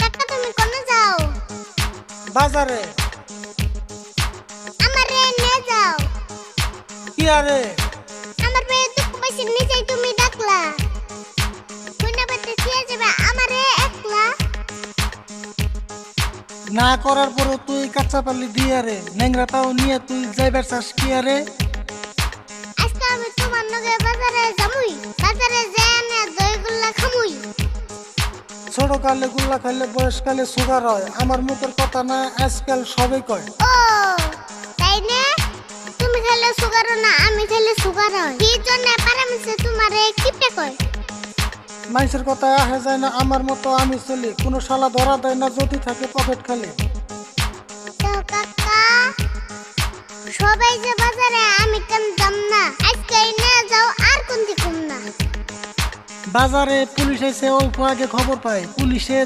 কাকা তুমি কোনে যাও? বাজারে। আমারে নিয়ে যাও। কি আরে? আমার পেয়ে দুঃখ পাইছি নিচেই তুমি ডাকলা। কইনা বেতে খেয়ে যাবে আমারে একলা। না করার পরও তুই কাঁচা পাল্লি দিয়ে রে, ন্যাংরাটাও নিয়ে তুই যাইবার চাস কি আরে? আজকে আমি তোমার নগে বাজারে যামুই। বাজারে যেয়ে না দইগুল্লা খামুই। ছোট কালে গুল্লা খাইলে বয়সকালে সুগার হয়। আমার মুখের কথা না, আজকাল সবাই কয়। ও তাই না? তুমি খেলে সুগার না, আমি খেলে সুগার হয়। কি জন্য পারামিছে তোমারে কিপটে কয়? মানুষের কথা আহে যায় না, আমার মতো আমি চলি। কোনো শালা ধরা দেয় না যদি থাকে পকেট খালি। তো কাকা সবাই যে বাজারে আমি কেন যাম না? আজকে নিয়ে যাও আর কোন দিকুম না। বাজারে পুলিশ এসে অল্প আগে খবর পায়, পুলিশে